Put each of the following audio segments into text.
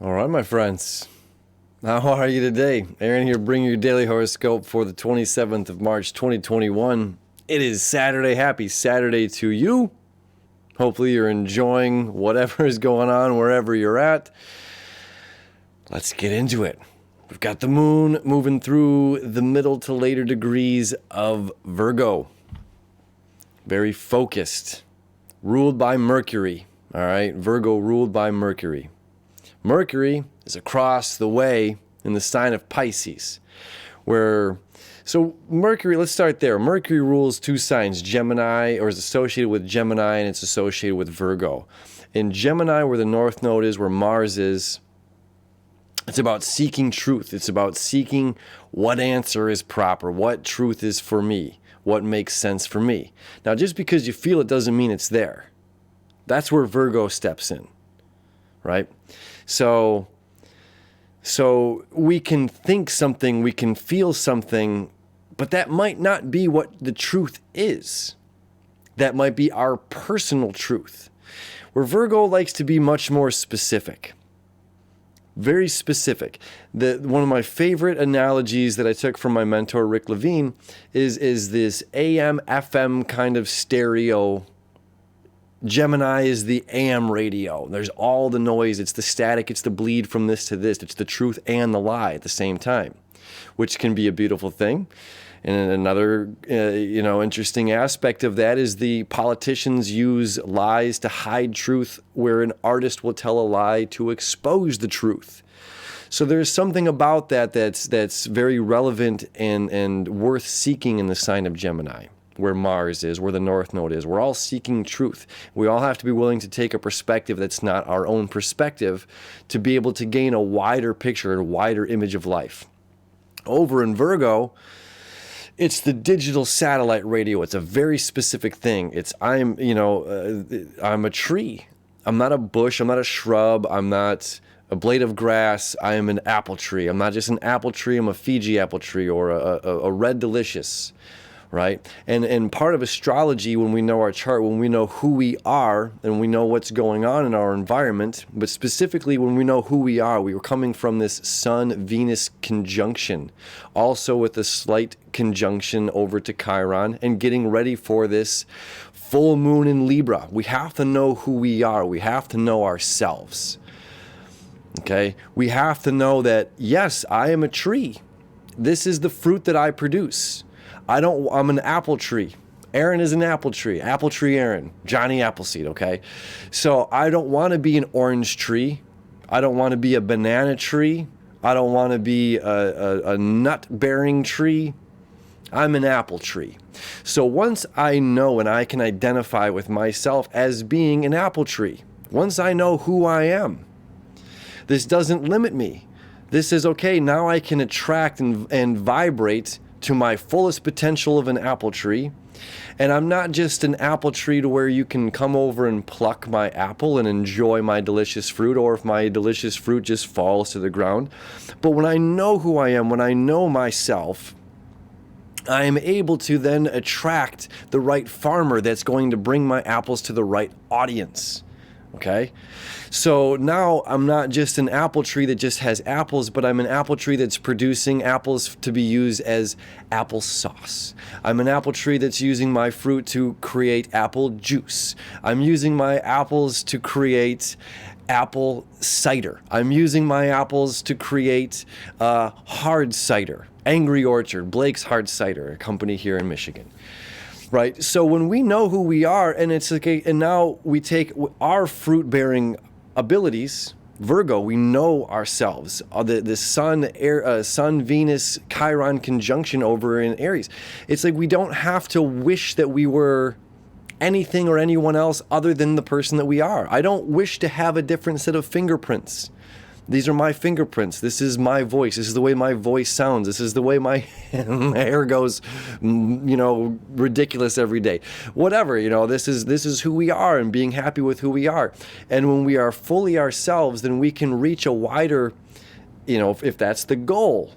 All right, my friends. How are you today? Aaron here, bringing your daily horoscope for the 27th of March, 2021. It is Saturday. Happy Saturday to you. Hopefully you're enjoying whatever is going on wherever you're at. Let's get into it. We've got the moon moving through the middle to later degrees of Virgo. Very focused. Ruled by Mercury. All right, Virgo ruled by Mercury. Mercury is across the way in the sign of Pisces, so Mercury, let's start there. Mercury rules two signs, Gemini, or is associated with Gemini, and it's associated with Virgo. In Gemini, where the North Node is, where Mars is, it's about seeking truth. It's about seeking what answer is proper, what truth is for me, what makes sense for me. Now, just because you feel it doesn't mean it's there. That's where Virgo steps in, right? So we can think something, we can feel something, but that might not be what the truth is. That might be our personal truth. Where Virgo likes to be much more specific. Very specific. One of my favorite analogies that I took from my mentor, Rick Levine, is this AM, FM kind of stereo. Gemini is the AM radio. There's all the noise. It's the static. It's the bleed from this to this. It's the truth and the lie at the same time, which can be a beautiful thing. And another, interesting aspect of that is the politicians use lies to hide truth, where an artist will tell a lie to expose the truth. So there's something about that's very relevant and worth seeking in the sign of Gemini, where Mars is, where the North Node is. We're all seeking truth. We all have to be willing to take a perspective that's not our own perspective to be able to gain a wider picture, a wider image of life. Over in Virgo, it's the digital satellite radio. It's a very specific thing. I'm a tree. I'm not a bush. I'm not a shrub. I'm not a blade of grass. I am an apple tree. I'm not just an apple tree. I'm a Fiji apple tree or a red delicious. Right? And part of astrology, when we know our chart, when we know who we are and we know what's going on in our environment, but specifically when we know who we are coming from this Sun-Venus conjunction, also with a slight conjunction over to Chiron, and getting ready for this full moon in Libra. We have to know who we are. We have to know ourselves. Okay? We have to know that, yes, I am a tree. This is the fruit that I produce. I'm an apple tree. Aaron is an apple tree. Apple tree Aaron. Johnny Appleseed, okay? So I don't want to be an orange tree. I don't want to be a banana tree. I don't want to be a nut-bearing tree. I'm an apple tree. So once I know and I can identify with myself as being an apple tree, once I know who I am, this doesn't limit me. This is okay. Now I can attract and vibrate to my fullest potential of an apple tree. And I'm not just an apple tree to where you can come over and pluck my apple and enjoy my delicious fruit, or if my delicious fruit just falls to the ground. But when I know who I am, when I know myself, I am able to then attract the right farmer that's going to bring my apples to the right audience. Okay? So now I'm not just an apple tree that just has apples, but I'm an apple tree that's producing apples to be used as applesauce. I'm an apple tree that's using my fruit to create apple juice. I'm using my apples to create apple cider. I'm using my apples to create hard cider. Angry Orchard, Blake's Hard Cider, a company here in Michigan. Right? So when we know who we are, and it's okay, and now we take our fruit-bearing abilities, Virgo, we know ourselves. The Sun, Venus, Chiron conjunction over in Aries. It's like we don't have to wish that we were anything or anyone else other than the person that we are. I don't wish to have a different set of fingerprints. These are my fingerprints. This is my voice. This is the way my voice sounds. This is the way my hair goes, ridiculous every day. Whatever, this is who we are, and being happy with who we are. And when we are fully ourselves, then we can reach a wider, if that's the goal.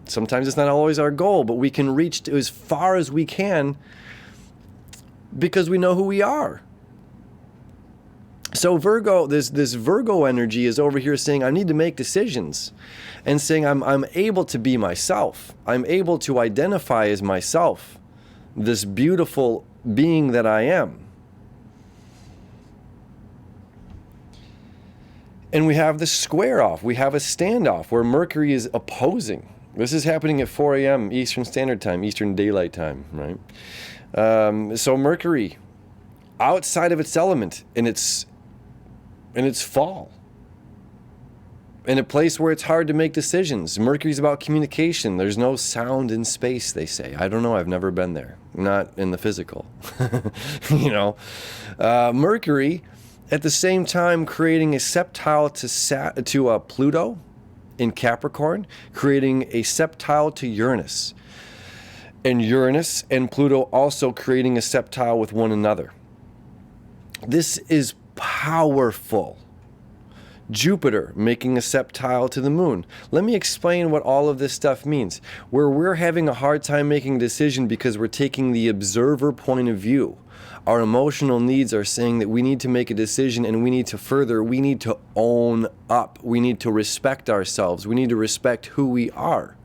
Sometimes it's not always our goal, but we can reach to as far as we can because we know who we are. So Virgo, this Virgo energy is over here saying, I need to make decisions, and saying I'm able to be myself. I'm able to identify as myself, this beautiful being that I am. And we have the square off. We have a standoff where Mercury is opposing. This is happening at 4 a.m. Eastern Standard Time, Eastern Daylight Time, right? So Mercury, outside of its element, in its fall, in a place where it's hard to make decisions. Mercury's about communication. There's no sound in space, they say. I don't know. I've never been there. Not in the physical. You know, Mercury, at the same time, creating a septile to Pluto in Capricorn, creating a septile to Uranus. And Uranus and Pluto also creating a septile with one another. This is powerful. Jupiter making a septile to the moon. Let me explain what all of this stuff means. Where we're having a hard time making a decision because we're taking the observer point of view. Our emotional needs are saying that we need to make a decision, and we need to own up. We need to respect ourselves. We need to respect who we are.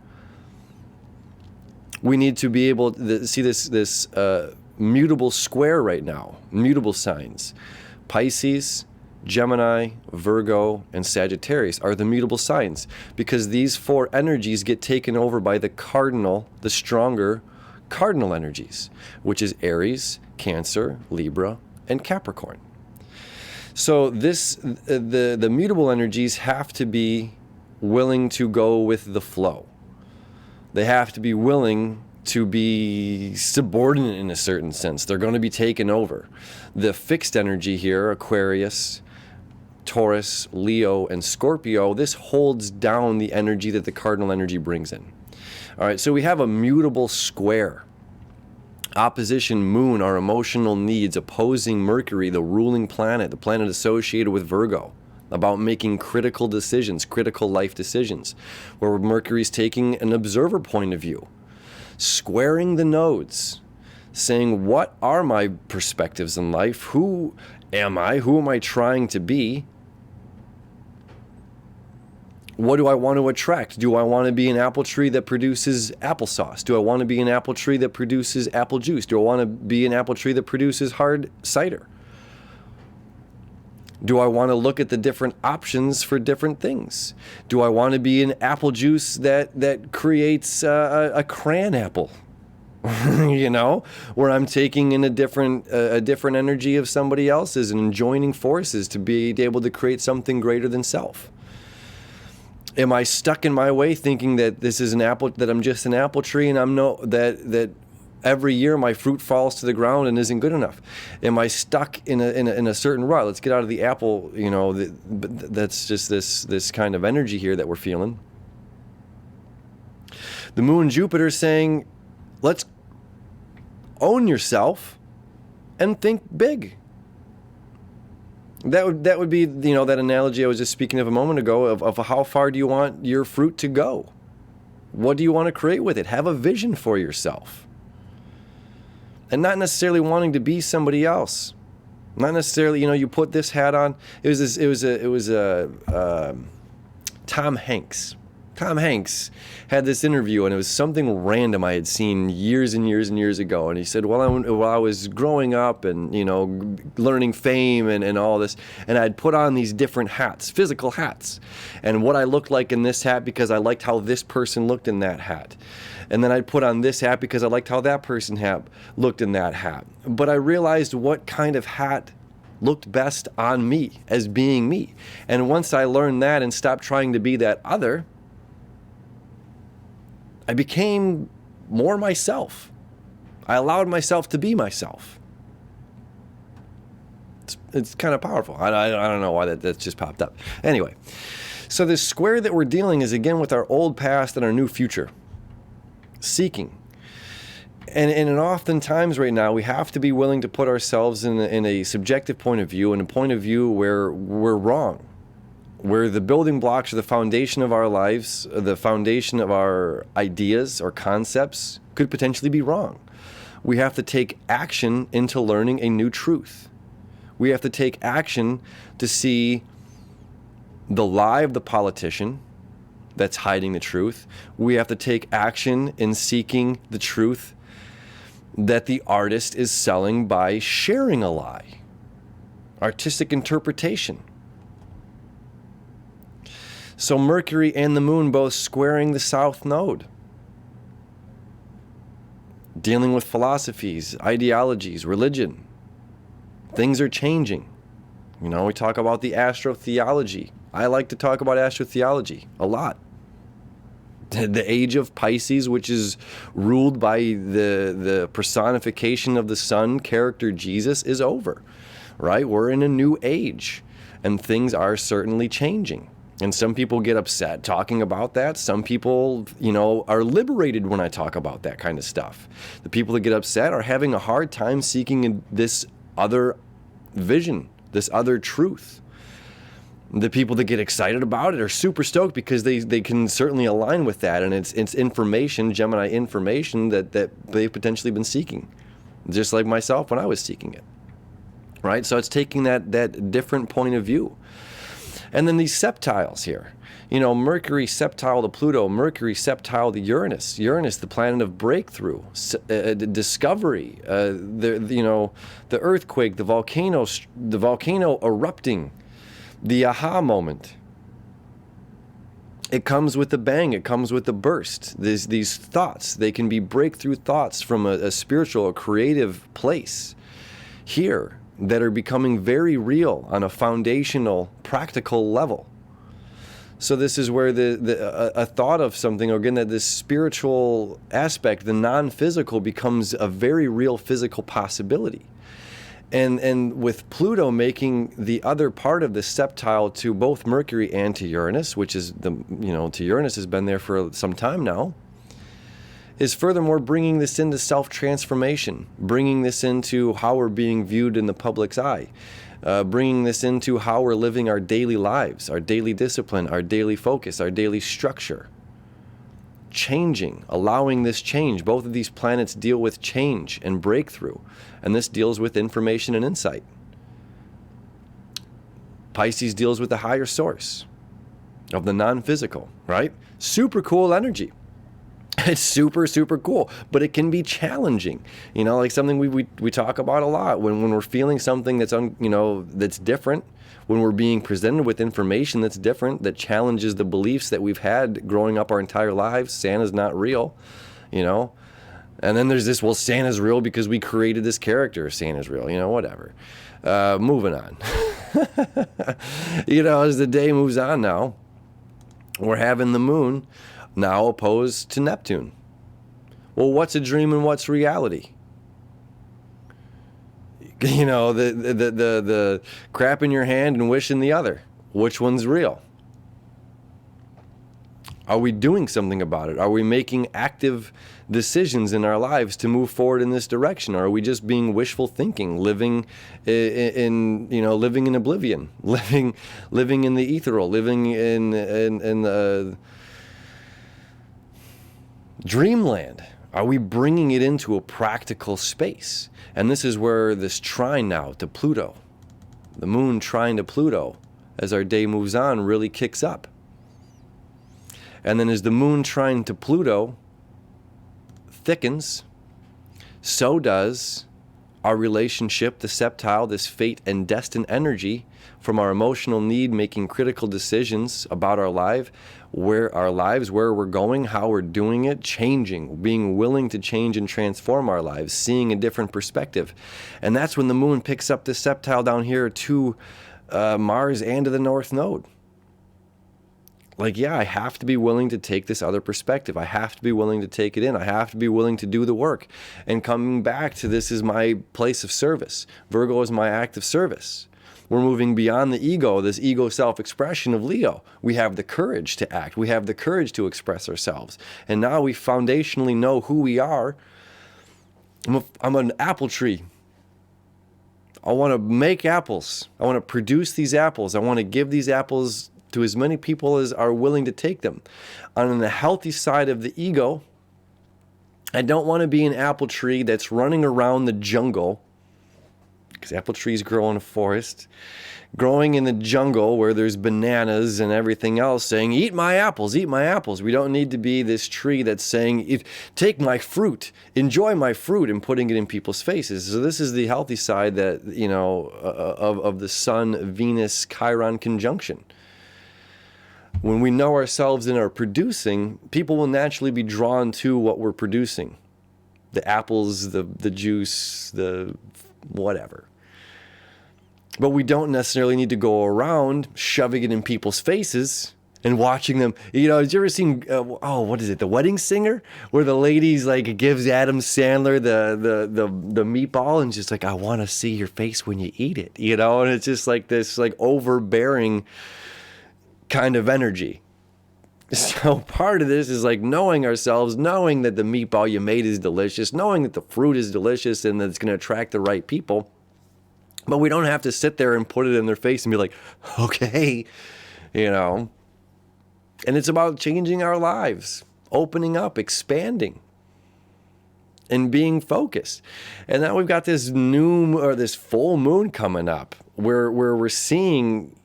We need to be able to see this mutable square right now, mutable signs. Pisces, Gemini, Virgo, and Sagittarius are the mutable signs, because these four energies get taken over by the stronger cardinal energies, which is Aries, Cancer, Libra, and Capricorn. So the mutable energies have to be willing to go with the flow. They have to be willing to be subordinate in a certain sense. They're going to be taken over. The fixed energy here, Aquarius, Taurus, Leo, and Scorpio, this holds down the energy that the cardinal energy brings in. All right, so we have a mutable square. Opposition Moon, our emotional needs, opposing Mercury, the ruling planet, the planet associated with Virgo, about making critical decisions, critical life decisions, where Mercury's taking an observer point of view, squaring the nodes, saying, what are my perspectives in life? Who am I? Who am I trying to be? What do I want to attract? Do I want to be an apple tree that produces applesauce? Do I want to be an apple tree that produces apple juice? Do I want to be an apple tree that produces hard cider? Do I want to look at the different options for different things? Do I want to be an apple juice that creates a cran apple? You know, where I'm taking in a different energy of somebody else's and joining forces to be able to create something greater than self. Am I stuck in my way thinking that this is that I'm just an apple tree, and that every year my fruit falls to the ground and isn't good enough? Am I stuck in a certain rut? Let's get out of the apple, you know, that's just this kind of energy here that we're feeling. The moon Jupiter saying, let's own yourself and think big. That would be, you know, that analogy I was just speaking of a moment ago of how far do you want your fruit to go? What do you want to create with it? Have a vision for yourself. And not necessarily wanting to be somebody else. Not necessarily, you know, you put this hat on. It was Tom Hanks. Tom Hanks had this interview, and it was something random I had seen years and years and years ago. And he said, while I was growing up and, you know, learning fame and all this, and I'd put on these different hats, physical hats, and what I looked like in this hat because I liked how this person looked in that hat. And then I'd put on this hat because I liked how that person looked in that hat. But I realized what kind of hat looked best on me as being me. And once I learned that and stopped trying to be that other, I became more myself. I allowed myself to be myself. It's kind of powerful. I don't know why that just popped up. Anyway, so this square that we're dealing is again with our old past and our new future. Seeking. And oftentimes right now we have to be willing to put ourselves in a subjective point of view, and a point of view where we're wrong. Where the building blocks are the foundation of our lives, the foundation of our ideas or concepts could potentially be wrong. We have to take action into learning a new truth. We have to take action to see the lie of the politician that's hiding the truth. We have to take action in seeking the truth that the artist is selling by sharing a lie. Artistic interpretation. So Mercury and the moon both squaring the south node. Dealing with philosophies, ideologies, religion. Things are changing. You know, we talk about the astrotheology. I like to talk about astrotheology a lot. The age of Pisces, which is ruled by the personification of the sun, character Jesus, is over, right? We're in a new age, and things are certainly changing. And some people get upset talking about that. Some people, you know, are liberated when I talk about that kind of stuff. The people that get upset are having a hard time seeking this other vision, this other truth. The people that get excited about it are super stoked because they can certainly align with that, and it's information, Gemini information that they've potentially been seeking, just like myself when I was seeking it, right? So it's taking that different point of view. And then these septiles here, you know, Mercury septile to Pluto, Mercury septile to Uranus, the planet of breakthrough, discovery, the earthquake, the volcano erupting, the aha moment. It comes with a bang. It comes with a burst. There's these thoughts. They can be breakthrough thoughts from a spiritual, a creative place here that are becoming very real on a foundational, practical level. So this is where a thought of something, or again, that this spiritual aspect, the non-physical, becomes a very real physical possibility. And with Pluto making the other part of the septile to both Mercury and to Uranus, which is to Uranus has been there for some time now, is furthermore bringing this into self-transformation, bringing this into how we're being viewed in the public's eye, bringing this into how we're living our daily lives, our daily discipline, our daily focus, our daily structure. Changing, allowing this change. Both of these planets deal with change and breakthrough, and this deals with information and insight. Pisces deals with the higher source of the non-physical, right? Super cool energy. It's super, super cool, but it can be challenging. You know, like something we talk about a lot when we're feeling something that's that's different, when we're being presented with information that's different, that challenges the beliefs that we've had growing up our entire lives. Santa's not real, you know. And then there's this, well, Santa's real because we created this character. Santa's real, whatever. Moving on. As the day moves on now, we're having the moon now opposed to Neptune. Well, what's a dream and what's reality? The crap in your hand and wish in the other. Which one's real? Are we doing something about it? Are we making active decisions in our lives to move forward in this direction? Or are we just being wishful thinking, living in oblivion, living in the ethereal, living in dreamland? Are we bringing it into a practical space? And this is where this trine now to Pluto, the moon trine to Pluto, as our day moves on, really kicks up. And then as the moon trine to Pluto thickens, so does our relationship, the septile, this fate and destined energy from our emotional need, making critical decisions about our life, where we're going, how we're doing it, changing, being willing to change and transform our lives, seeing a different perspective. And that's when the moon picks up this septile down here to Mars and to the North Node. I have to be willing to take this other perspective. I have to be willing to take it in. I have to be willing to do the work. And coming back to this is my place of service. Virgo is my act of service. We're moving beyond the ego, this ego self-expression of Leo. We have the courage to act. We have the courage to express ourselves. And now we foundationally know who we are. I'm an apple tree. I want to make apples. I want to produce these apples. I want to give these apples to as many people as are willing to take them. On the healthy side of the ego, I don't want to be an apple tree that's running around the jungle because apple trees grow in a forest, growing in the jungle where there's bananas and everything else, saying, eat my apples, eat my apples. We don't need to be this tree that's saying, take my fruit, enjoy my fruit, and putting it in people's faces. So this is the healthy side that, of the Sun-Venus Chiron conjunction. When we know ourselves and are producing, people will naturally be drawn to what we're producing. The apples, the juice, the whatever. But we don't necessarily need to go around shoving it in people's faces and watching them. Have you ever seen, what is it, The Wedding Singer? Where the lady's like gives Adam Sandler the meatball and just like, I want to see your face when you eat it, And it's just like this like overbearing kind of energy. So part of this is like knowing ourselves, knowing that the meatball you made is delicious, knowing that the fruit is delicious and that it's going to attract the right people. But we don't have to sit there and put it in their face and be like, okay, And it's about changing our lives, opening up, expanding, and being focused. And now we've got this this full moon coming up where we're seeing,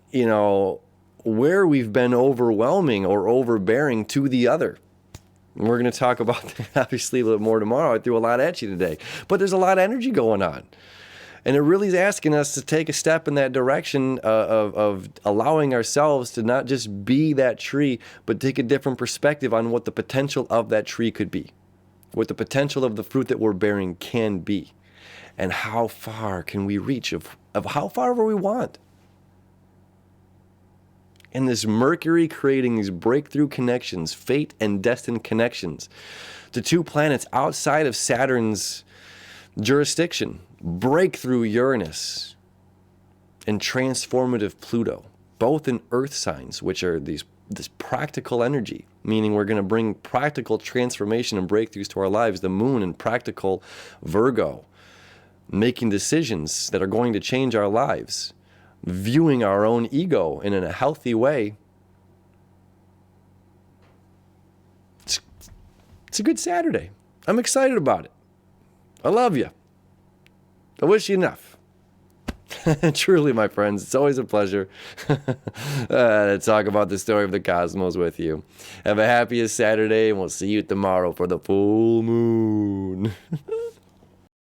where we've been overwhelming or overbearing to the other. And we're going to talk about that obviously a little more tomorrow. I threw a lot at you today, but there's a lot of energy going on. And it really is asking us to take a step in that direction of allowing ourselves to not just be that tree, but take a different perspective on what the potential of that tree could be, what the potential of the fruit that we're bearing can be, and how far can we reach of how far ever we want. And this Mercury creating these breakthrough connections, fate and destined connections to two planets outside of Saturn's jurisdiction, breakthrough Uranus and transformative Pluto, both in earth signs, which are this practical energy, meaning we're going to bring practical transformation and breakthroughs to our lives. The moon in practical Virgo, making decisions that are going to change our lives, viewing our own ego in a healthy way. It's a good Saturday. I'm excited about it. I love you. I wish you enough. Truly, my friends, it's always a pleasure to talk about the story of the cosmos with you. Have a happiest Saturday, and we'll see you tomorrow for the full moon.